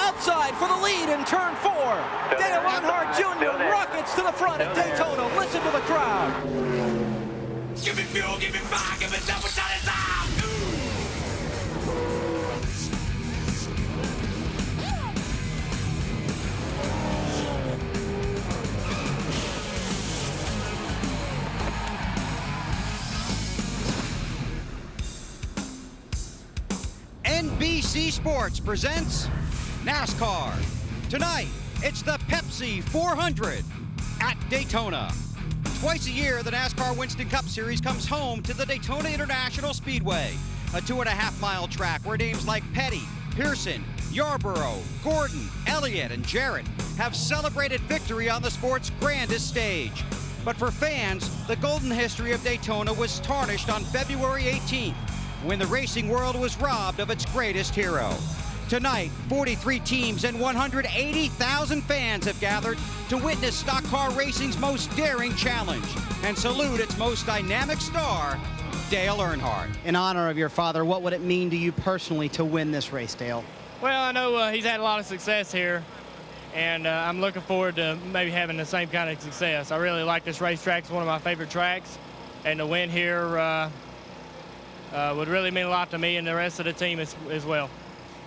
outside for the lead in turn 4. Dale Earnhardt Jr. rockets to the front at Daytona. Listen to the crowd. Give me fuel, give me fire, give me double shot inside. NBC Sports presents NASCAR. Tonight, it's the Pepsi 400 at Daytona. Twice a year, the NASCAR Winston Cup Series comes home to the Daytona International Speedway, a 2.5-mile track where names like Petty, Pearson, Yarborough, Gordon, Elliott, and Jarrett have celebrated victory on the sport's grandest stage. But for fans, the golden history of Daytona was tarnished on February 18th, when the racing world was robbed of its greatest hero. Tonight, 43 teams and 180,000 fans have gathered to witness stock car racing's most daring challenge and salute its most dynamic star, Dale Earnhardt. In honor of your father, what would it mean to you personally to win this race, Dale? Well, I know he's had a lot of success here, and I'm looking forward to maybe having the same kind of success. I really like this racetrack. It's one of my favorite tracks, and to win here would really mean a lot to me and the rest of the team as well.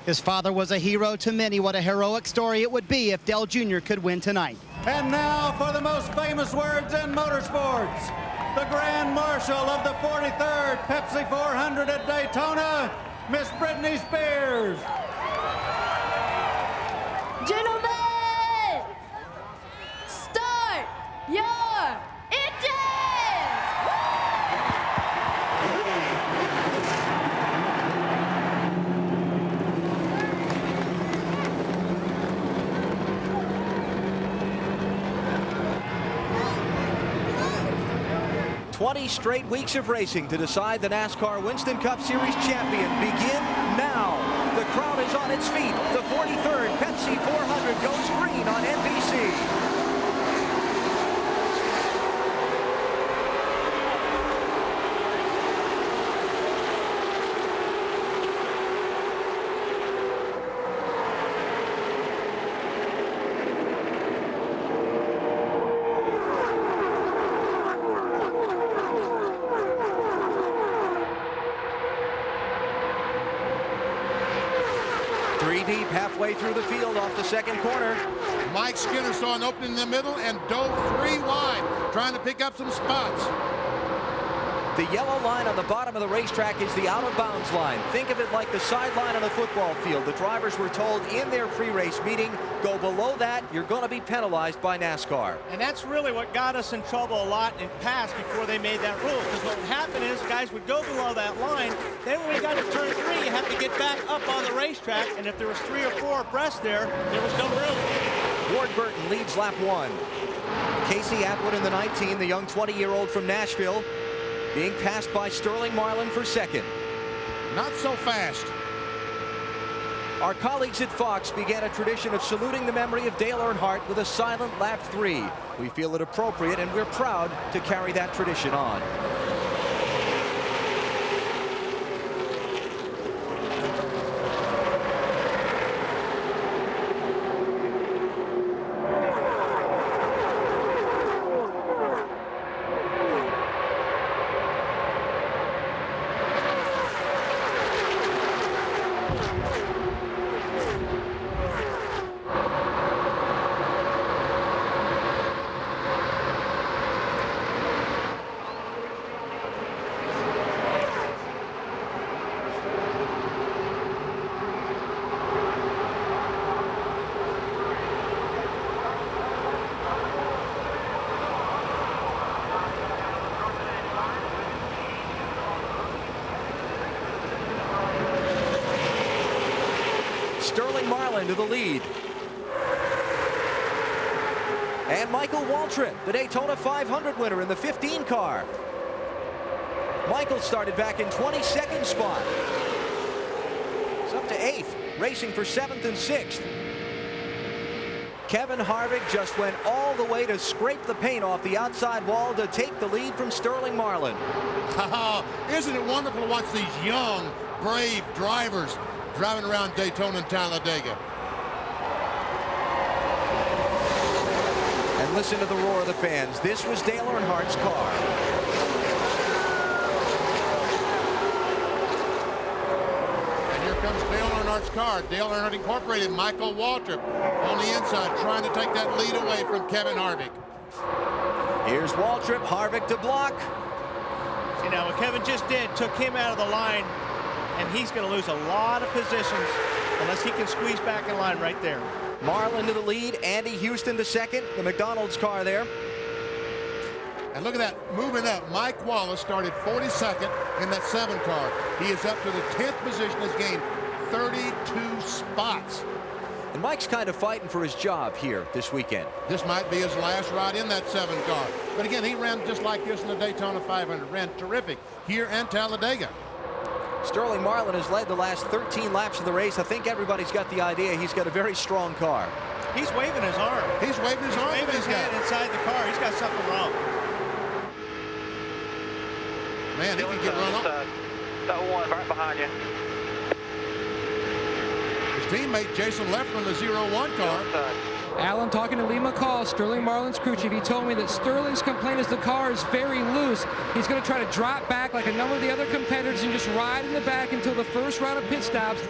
His father was a hero to many. What a heroic story it would be if Dale Jr. could win tonight. And now for the most famous words in motorsports, the Grand Marshal of the 43rd Pepsi 400 at Daytona, Miss Britney Spears. Gentlemen, start your engines! 20 straight weeks of racing to decide the NASCAR Winston Cup Series champion begin now. The crowd is on its feet. The 43rd Pepsi 400 goes green on NBC. Three deep, halfway through the field off the second corner. Mike Skinner saw an opening in the middle and dove 3 wide, trying to pick up some spots. The yellow line on the bottom of the racetrack is the out-of-bounds line. Think of it like the sideline on a football field. The drivers were told in their pre-race meeting, go below that, you're going to be penalized by NASCAR. And that's really what got us in trouble a lot in past before they made that rule. Because what would happen is guys would go below that line. Then when we got to turn 3, you have to get back up on the racetrack. And if there was 3 or 4 abreast there was no room. Ward Burton leads lap 1. Casey Atwood in the 19, the young 20-year-old from Nashville, being passed by Sterling Marlin for second. Not so fast. Our colleagues at Fox began a tradition of saluting the memory of Dale Earnhardt with a silent lap 3. We feel it appropriate, and we're proud to carry that tradition on. Sterling Marlin to the lead. And Michael Waltrip, the Daytona 500 winner in the 15 car. Michael started back in 22nd spot. It's up to 8th, racing for 7th and 6th. Kevin Harvick just went all the way to scrape the paint off the outside wall to take the lead from Sterling Marlin. Isn't it wonderful to watch these young, brave drivers driving around Daytona and Talladega? And listen to the roar of the fans. This was Dale Earnhardt's car. And here comes Dale Earnhardt's car. Dale Earnhardt Incorporated, Michael Waltrip on the inside, trying to take that lead away from Kevin Harvick. Here's Waltrip, Harvick to block. See, now what Kevin just did, took him out of the line, and he's going to lose a lot of positions unless he can squeeze back in line right there. Marlin to the lead, Andy Houston to second, the McDonald's car there. And look at that, moving up. Mike Wallace started 42nd in that 7 car. He is up to the 10th position, has gained 32 spots. And Mike's kind of fighting for his job here this weekend. This might be his last ride in that 7 car. But again, he ran just like this in the Daytona 500. Ran terrific here in Talladega. Sterling Marlin has led the last 13 laps of the race. I think everybody's got the idea he's got a very strong car. He's waving his arm. He's waving his arm. Waving his hand inside the car. He's got something wrong. Man, he can get run off. That one right behind you. His teammate Jason Leffler in the 0-1 car. Alan, talking to Lee McCall, Sterling Marlin's crew chief, he told me that Sterling's complaint is the car is very loose. He's going to try to drop back like a number of the other competitors and just ride in the back until the first round of pit stops.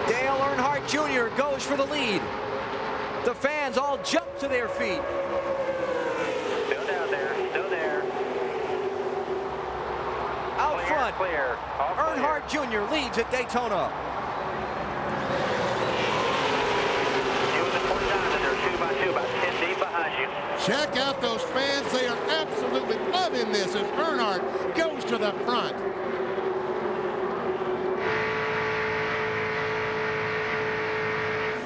Dale Earnhardt Jr. goes for the lead. The fans all jump to their feet. Still down there, still there. Out Clear, front, clear. All Earnhardt Jr. leads at Daytona. Check out those fans. They are absolutely loving this as Earnhardt goes to the front.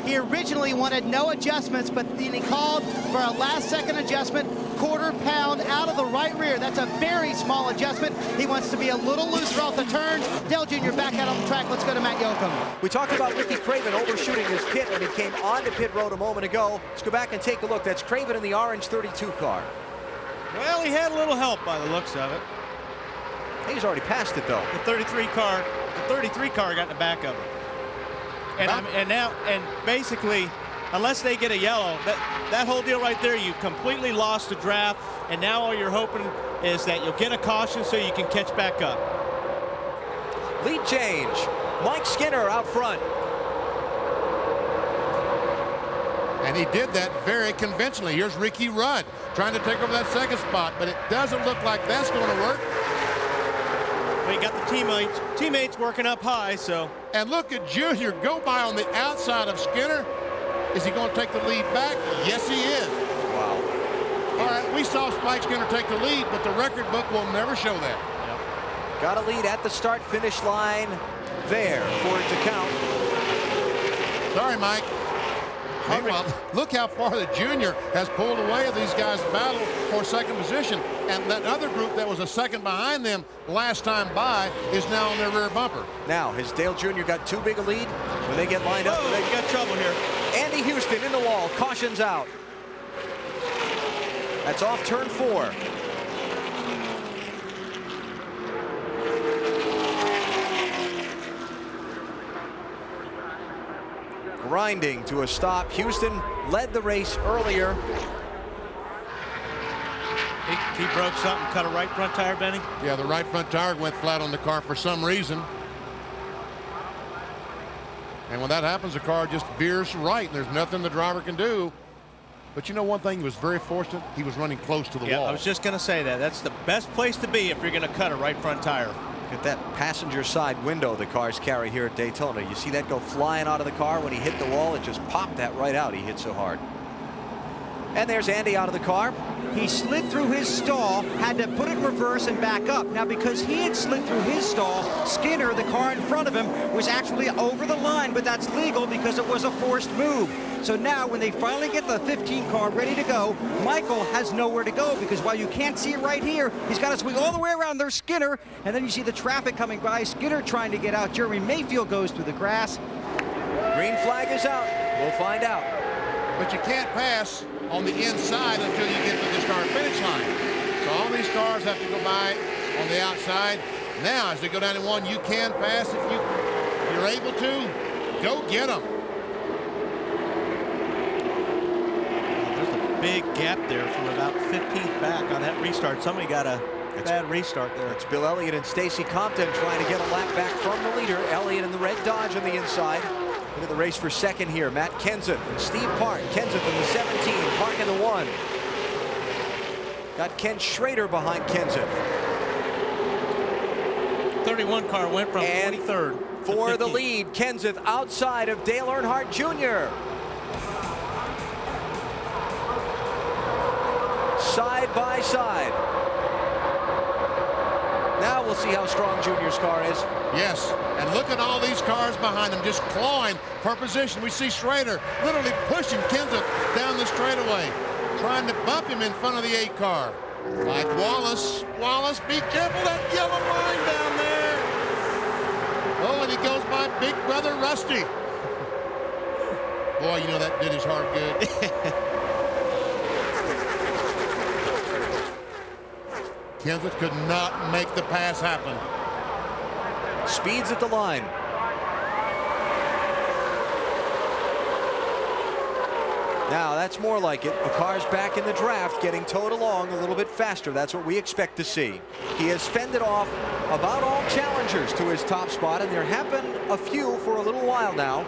He originally wanted no adjustments, but then he called for a last-second adjustment, quarter pound out of the right rear. That's a very small adjustment. He wants to be a little looser off the turns. Dale Jr. back out on the track. Let's go to Matt Yoakum. We talked about Ricky Craven overshooting his kit when he came onto pit road a moment ago. Let's go back and take a look. That's Craven in the orange 32 car. Well, he had a little help by the looks of it. He's already passed it, though. The 33 car got in the back of it. And basically, unless they get a yellow, that whole deal right there, you completely lost the draft, and now all you're hoping is that you'll get a caution so you can catch back up. Lead change. Mike Skinner out front. And he did that very conventionally. Here's Ricky Rudd trying to take over that second spot, but it doesn't look like that's going to work. Well, you got the teammates working up high, so. And look at Junior go by on the outside of Skinner. Is he going to take the lead back? Yes, he is. Wow. All right, we saw Mike Skinner take the lead, but the record book will never show that. Yep. Got a lead at the start-finish line there for it to count. Sorry, Mike. Meanwhile, look how far the Junior has pulled away of these guys' battle for second position. And that other group that was a second behind them last time by is now on their rear bumper. Now, has Dale Jr. got too big a lead when they get lined up? They got trouble here. Andy Houston in the wall, cautions out. That's off turn 4. Grinding to a stop. Houston led the race earlier. He broke something, cut a right front tire, Benny? Yeah, the right front tire went flat on the car for some reason. And when that happens, the car just veers right, and there's nothing the driver can do. But you know one thing, he was very fortunate. He was running close to the wall. I was just going to say that. That's the best place to be if you're going to cut a right front tire. Look at that passenger side window the cars carry here at Daytona. You see that go flying out of the car when he hit the wall? It just popped that right out. He hit so hard. And there's Andy out of the car. He slid through his stall, had to put it in reverse and back up. Now, because he had slid through his stall, Skinner, the car in front of him, was actually over the line, but that's legal because it was a forced move. So now, when they finally get the 15 car ready to go, Michael has nowhere to go because while you can't see it right here, he's got to swing all the way around. There's Skinner, and then you see the traffic coming by. Skinner trying to get out. Jeremy Mayfield goes through the grass. Green flag is out. We'll find out. But you can't pass on the inside until you get to the start-finish line. So all these cars have to go by on the outside. Now, as they go down in one, you can pass if you're able to. Go get them. big gap there from about 15th back on that restart. Somebody got a bad restart there. It's Bill Elliott and Stacy Compton trying to get a lap back from the leader. Elliott in the red Dodge on the inside. Look at the race for second here. Matt Kenseth and Steve Park. Kenseth in the 17, Park in the 1. Got Ken Schrader behind Kenseth. 31 car went from 23rd for the lead. Kenseth outside of Dale Earnhardt Jr. Side by side. Now we'll see how strong Junior's car is. Yes, and look at all these cars behind him just clawing for position. We see Schrader literally pushing Kenseth down the straightaway, trying to bump him in front of the 8 car. Like Wallace. Wallace, be careful that yellow line down there. Oh, and he goes by Big Brother Rusty. Boy, you know that did his heart good. Kenseth could not make the pass happen. Speeds at the line. Now that's more like it. The car's back in the draft, getting towed along a little bit faster. That's what we expect to see. He has fended off about all challengers to his top spot, and there have been a few for a little while now.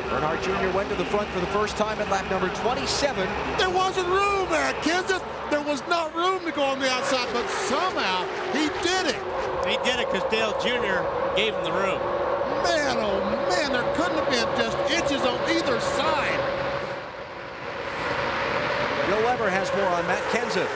Earnhardt Jr. went to the front for the first time at lap number 27. There wasn't room there, Kenseth. There was not room to go on the outside, but somehow he did it. He did it because Dale Jr. gave him the room. Man, oh man, there couldn't have been just inches on either side. Bill Weber has more on Matt Kenseth.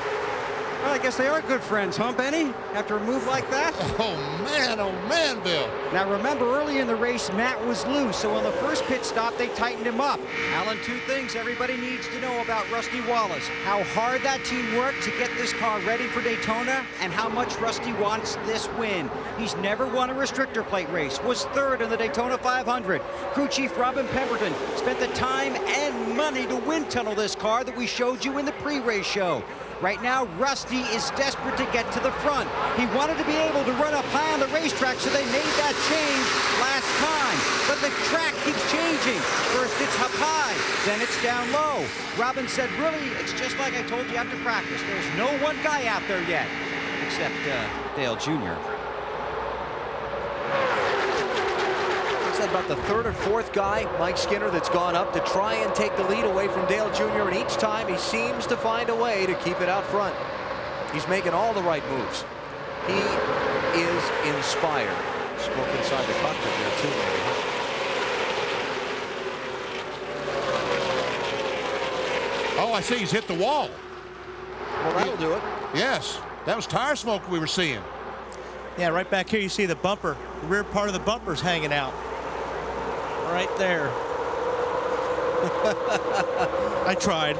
Well, I guess they are good friends, huh, Benny? After a move like that? Oh, man, Bill. Now, remember, early in the race, Matt was loose, so on the first pit stop, they tightened him up. Alan, 2 things everybody needs to know about Rusty Wallace. How hard that team worked to get this car ready for Daytona, and how much Rusty wants this win. He's never won a restrictor plate race, was 3rd in the Daytona 500. Crew Chief Robin Pemberton spent the time and money to wind tunnel this car that we showed you in the pre-race show. Right now, Rusty is desperate to get to the front. He wanted to be able to run up high on the racetrack, so they made that change last time. But the track keeps changing. First it's up high, then it's down low. Robin said, really, it's just like I told you after practice. There's no one guy out there yet, except Dale Jr. About the 3rd or 4th guy, Mike Skinner, that's gone up to try and take the lead away from Dale Jr. And each time he seems to find a way to keep it out front. He's making all the right moves. He is inspired. Smoke inside the cockpit there too, maybe. Oh, I see he's hit the wall. Well, that'll do it. Yes, that was tire smoke we were seeing. Yeah, right back here you see the bumper. The rear part of the bumper's hanging out. Right there. I tried.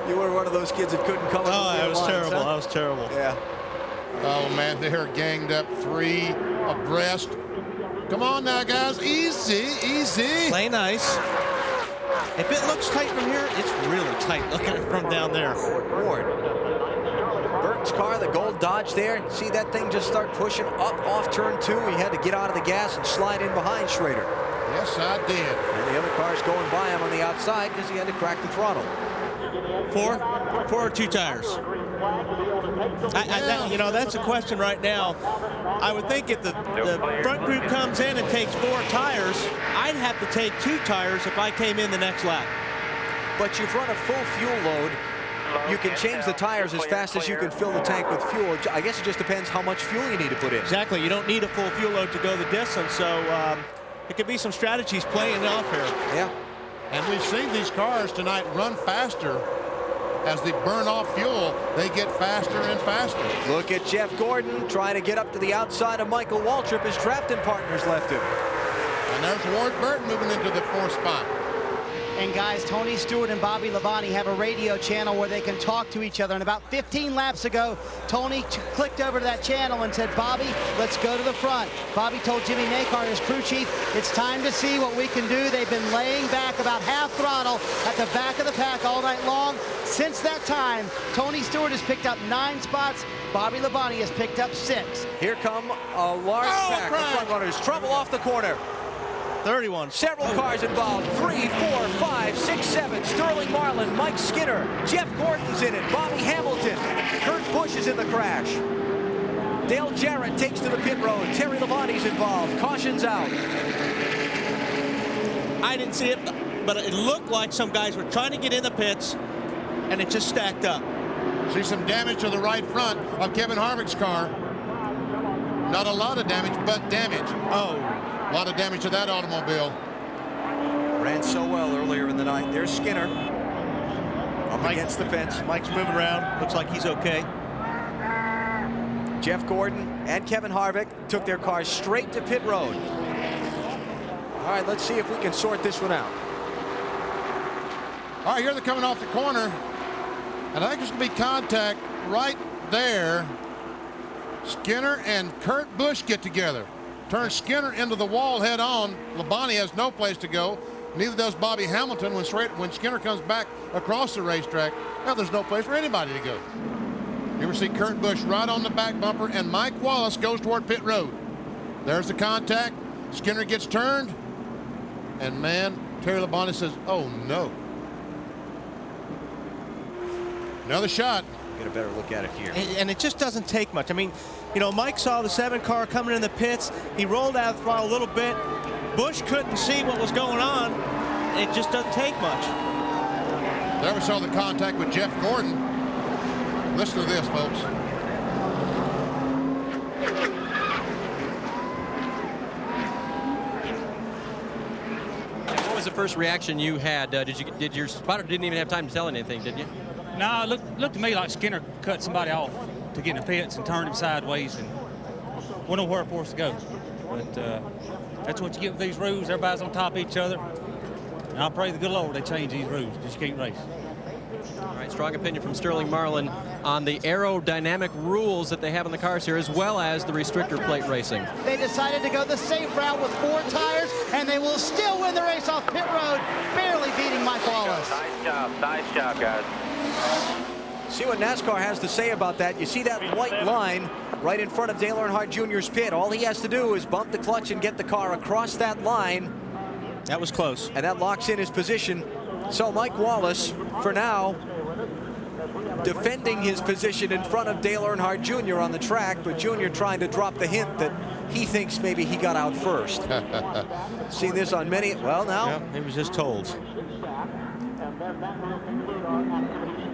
You were one of those kids that couldn't come up. Oh, that was terrible. Huh? That was terrible. Yeah. Oh, man, they're ganged up 3 abreast. Come on now, guys. Easy, easy. Play nice. If it looks tight from here, it's really tight looking at it from down there. Ward. Burton's car, the gold Dodge there. See that thing just start pushing up off turn 2. He had to get out of the gas and slide in behind Schrader. Yes, I did. And the other car's going by him on the outside because he had to crack the throttle. 4 or 2 tires. You know, that's a question right now. I would think if the front group comes in and takes 4 tires, I'd have to take 2 tires if I came in the next lap. But you've run a full fuel load. You can change the tires as fast as you can fill the tank with fuel. I guess it just depends how much fuel you need to put in. Exactly. You don't need a full fuel load to go the distance, so it could be some strategies playing off here. Yeah. And we've seen these cars tonight run faster. As they burn off fuel, they get faster and faster. Look at Jeff Gordon trying to get up to the outside of Michael Waltrip. His drafting partners left him. And there's Ward Burton moving into the 4th spot. And guys, Tony Stewart and Bobby Labonte have a radio channel where they can talk to each other. And about 15 laps ago, Tony clicked over to that channel and said, Bobby, let's go to the front. Bobby told Jimmy Nakar, his crew chief, it's time to see what we can do. They've been laying back about half throttle at the back of the pack all night long. Since that time, Tony Stewart has picked up 9 spots. Bobby Labonte has picked up 6. Here come a large pack of front runners. Trouble off the corner. 31. Several cars involved. 3, 4, 5, 6, 7. Sterling Marlin, Mike Skinner, Jeff Gordon's in it, Bobby Hamilton. Kurt Busch is in the crash. Dale Jarrett takes to the pit road. Terry Labonte's involved. Caution's out. I didn't see it, but it looked like some guys were trying to get in the pits, and it just stacked up. See some damage to the right front of Kevin Harvick's car. Not a lot of damage, but damage. Oh. A lot of damage to that automobile. Ran so well earlier in the night. There's Skinner up against the fence. Mike's moving around. Looks like he's okay. Jeff Gordon and Kevin Harvick took their cars straight to pit road. All right, let's see if we can sort this one out. All right, here they're coming off the corner. And I think there's going to be contact right there. Skinner and Kurt Busch get together. Turn Skinner into the wall head on. Labonte has no place to go. Neither does Bobby Hamilton when Skinner comes back across the racetrack. Now there's no place for anybody to go. You ever see Kurt Busch right on the back bumper, and Mike Wallace goes toward pit road. There's the contact. Skinner gets turned. And man, Terry Labonte says, oh no. Another shot. Get a better look at it here. And it just doesn't take much. I mean, you know, Mike saw the 7 car coming in the pits. He rolled out the throttle a little bit. Busch couldn't see what was going on. It just doesn't take much. There we saw the contact with Jeff Gordon. Listen to this, folks. What was the first reaction you had? Did your spotter didn't even have time to tell anything, did you? No, it looked to me like Skinner cut somebody off to get in the pits and turned him sideways, and we know where for us to go. But that's what you get with these rules. Everybody's on top of each other. And I pray the good Lord they change these rules because you can't race. All right, strong opinion from Sterling Marlin on the aerodynamic rules that they have in the cars here, as well as the restrictor plate racing. They decided to go the safe route with 4 tires, and they will still win the race off pit road, barely beating Mike Wallace. Nice job, guys. See what NASCAR has to say about that. You see that white line right in front of Dale Earnhardt Jr.'s pit. All he has to do is bump the clutch and get the car across that line. That was close. And that locks in his position. So Mike Wallace, for now, defending his position in front of Dale Earnhardt Jr. on the track, but Jr. trying to drop the hint that he thinks maybe he got out first. Seen this on many, well now. Yeah, he was just told.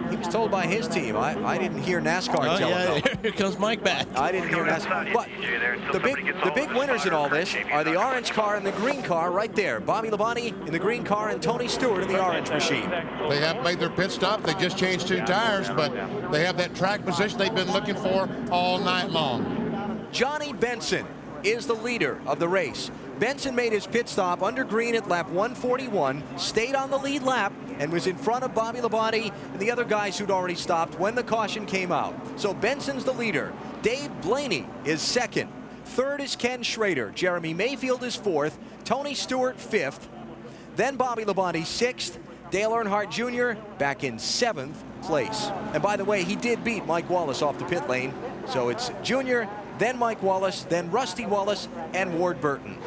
He was told by his team. I didn't hear NASCAR tell him. Yeah, here comes Mike back. I didn't hear NASCAR. But the big winners in all this are the orange car and the green car right there. Bobby Labonte in the green car and Tony Stewart in the orange machine. They have made their pit stop. They just changed 2 tires, but they have that track position they've been looking for all night long. Johnny Benson is the leader of the race. Benson made his pit stop under green at lap 141, stayed on the lead lap, and was in front of Bobby Labonte and the other guys who'd already stopped when the caution came out. So Benson's the leader. Dave Blaney is second. Third is Ken Schrader. Jeremy Mayfield is fourth. Tony Stewart fifth. Then Bobby Labonte sixth. Dale Earnhardt Jr. back in 7th place. And by the way, he did beat Mike Wallace off the pit lane. So it's Jr., then Mike Wallace, then Rusty Wallace, and Ward Burton.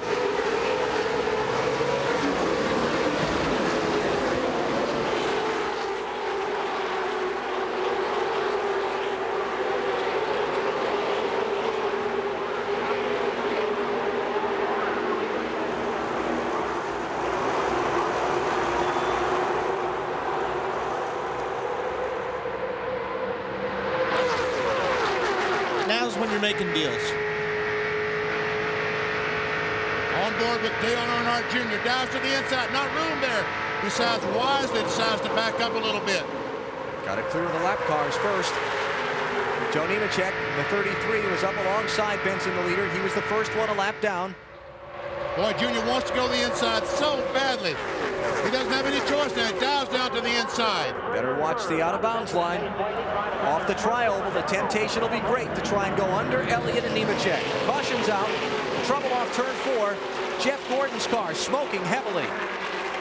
Now's when you're making deals. On board with Dale Earnhardt Jr. Dives to the inside. Not room there. Decides wisely, decides to back up a little bit. Got to clear the lap cars first. Joe Nemechek, the 33, was up alongside Benson, the leader. He was the first one a lap down. Boy, Jr. wants to go the inside so badly. He doesn't have any choice now. He dives down to the inside. Better watch the out-of-bounds line. Off the tri-oval, the temptation will be great to try and go under Elliott and Nemechek. Caution's out. Trouble off turn 4. Jeff Gordon's car smoking heavily.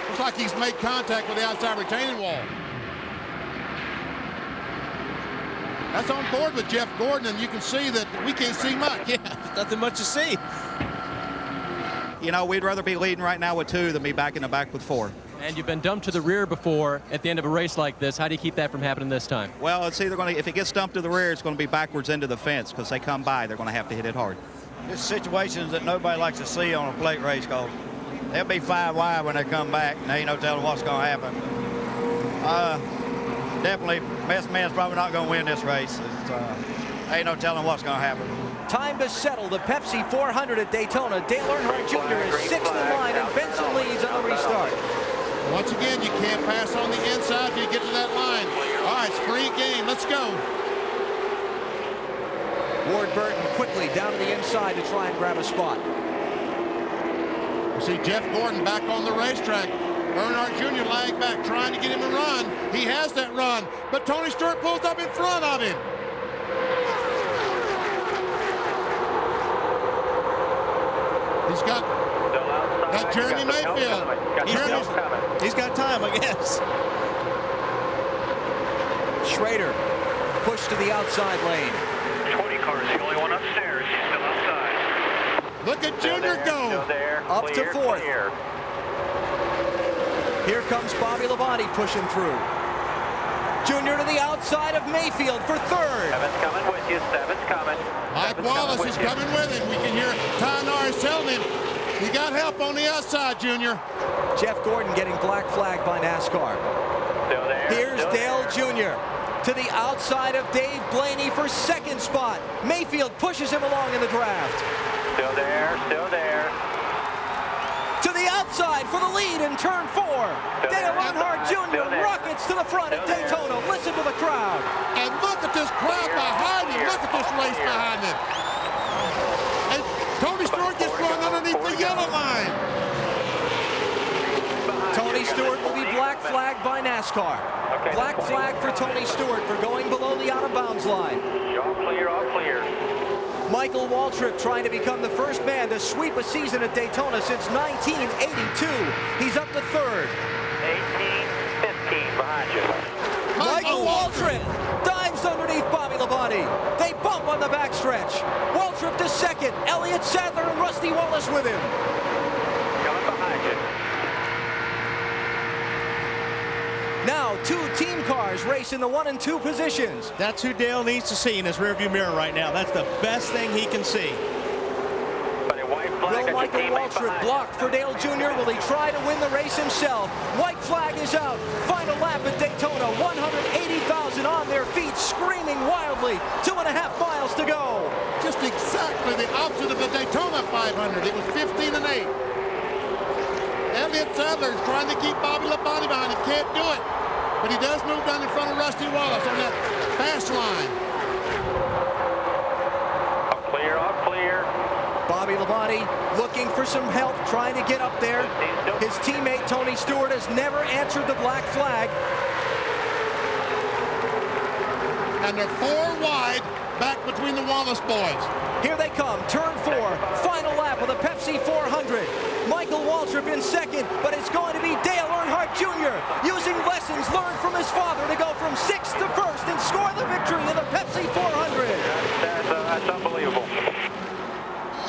Looks like he's made contact with the outside retaining wall. That's on board with Jeff Gordon, and you can see that we can't see much. Yeah, nothing much to see. you know, we'd rather be leading right now with 2 than be back in the back with 4. And you've been dumped to the rear before at the end of a race like this. How do you keep that from happening this time? Well, it's either going to, if it gets dumped to the rear, it's going to be backwards into the fence because they come by. They're going to have to hit it hard. It's situations that nobody likes to see on a plate race because they'll be 5 wide when they come back, and there ain't no telling what's going to happen. Definitely, best man's probably not going to win this race. Ain't no telling what's going to happen. Time to settle the Pepsi 400 at Daytona. Dale Earnhardt Jr. is 6th in line, and Benson leads on the restart. Once again, you can't pass on the inside till you get to that line. All right, it's free game. Let's go. Ward Burton quickly down to the inside to try and grab a spot. You see Jeff Gordon back on the racetrack. Earnhardt Jr. lying back, trying to get him a run. He has that run, but Tony Stewart pulls up in front of him. He's got Jeremy Mayfield. He's got time, I guess. Schrader pushed to the outside lane. 20 cars, the only one upstairs. He's still outside. Look at Junior go. Up to 4th. Here comes Bobby Labonte pushing through. Junior to the outside of Mayfield for 3rd. 7's coming with you. 7's coming. Mike Wallace is coming with him. We can hear Ty Norris telling him, you got help on the outside, Junior. Jeff Gordon getting black flagged by NASCAR. Still there. Here's still Dale there. Jr. to the outside of Dave Blaney for 2nd spot. Mayfield pushes him along in the draft. Still there. Still there. To the outside for the lead in turn 4. Dale Earnhardt Jr. rockets to the front at Daytona. Listen to the crowd. And look at this crowd behind him. Look at this race behind him. And Tony Stewart gets run underneath the yellow line. Tony Stewart will be black flagged by NASCAR. Black flag for Tony Stewart for going below the out-of-bounds line. All clear, all clear. Michael Waltrip trying to become the first man to sweep a season at Daytona since 1982. He's up to 3rd. 18-15 behind you. Michael Waltrip dives underneath Bobby Labonte. They bump on the backstretch. Waltrip to 2nd. Elliott Sadler and Rusty Wallace with him. Coming behind you. Now 2 team cars race in the 1 and 2 positions. That's who Dale needs to see in his rearview mirror right now. That's the best thing he can see. Will Michael Waltrip blocked for Dale Jr.? Will he try to win the race himself? White flag is out. Final lap at Daytona. 180,000 on their feet, screaming wildly. 2.5 miles to go. Just exactly the opposite of the Daytona 500. It was 15 and 8. Elliott Sadler is trying to keep Bobby Labonte behind him. Can't do it. But he does move down in front of Rusty Wallace on that fast line. All clear, all clear. Bobby Labonte looking for some help, trying to get up there. His teammate Tony Stewart has never answered the black flag. And they're 4 wide back between the Wallace boys. Here they come, turn 4, final lap of the Pepsi 400. Michael Waltrip in 2nd, but it's going to be Dale Earnhardt Jr. using lessons learned from his father to go from 6th to 1st and score the victory in the Pepsi 400. That's unbelievable.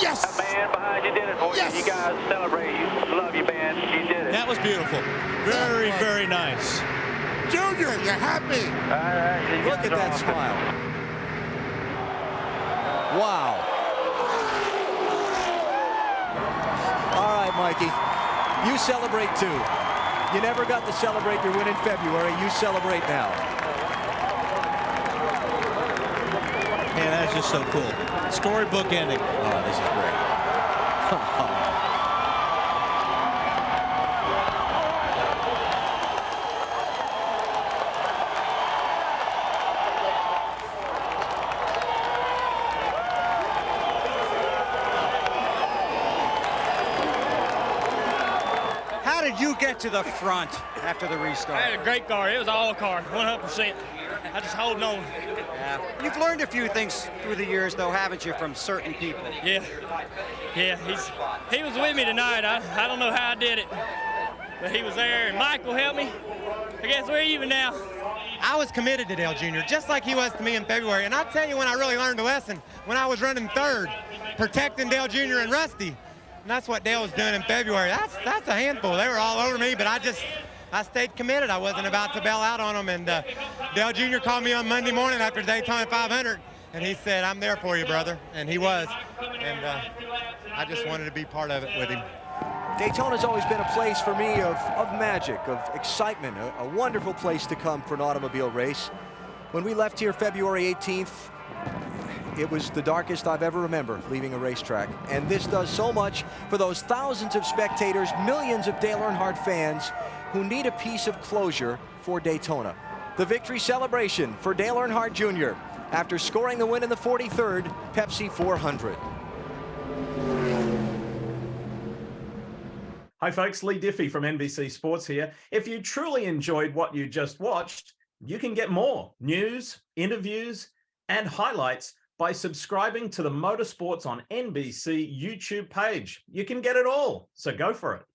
Yes! That band behind you did it for you. You guys celebrate. You love your band. You did it. That was beautiful. Very, very nice. Junior, you're happy. Look at that smile. Wow. All right, Mikey. You celebrate too. You never got to celebrate your win in February. You celebrate now. Man, that's just so cool. Storybook ending. Oh, this is great. How did you get to the front after the restart? I had a great car. It was all car, 100%. I just holding on. Yeah. You've learned a few things through the years, though, haven't you, from certain people? Yeah. Yeah, he was with me tonight. I don't know how I did it, but he was there, and Michael helped me. I guess we're even now. I was committed to Dale Jr., just like he was to me in February. And I'll tell you when I really learned a lesson, when I was running 3rd, protecting Dale Jr. and Rusty. And that's what Dale was doing in February. That's a handful. They were all over me, but I stayed committed. I wasn't about to bail out on them. And Dale Jr. called me on Monday morning after Daytona 500, and he said, "I'm there for you, brother." And he was. And I just wanted to be part of it with him. Daytona's always been a place for me of magic, of excitement, a wonderful place to come for an automobile race. When we left here February 18th, it was the darkest I've ever remembered leaving a racetrack. And this does so much for those thousands of spectators, millions of Dale Earnhardt fans who need a piece of closure for Daytona. The victory celebration for Dale Earnhardt Jr. after scoring the win in the 43rd Pepsi 400. Hi folks, Lee Diffie from NBC Sports here. If you truly enjoyed what you just watched, you can get more news, interviews, and highlights by subscribing to the Motorsports on NBC YouTube page. You can get it all, so go for it.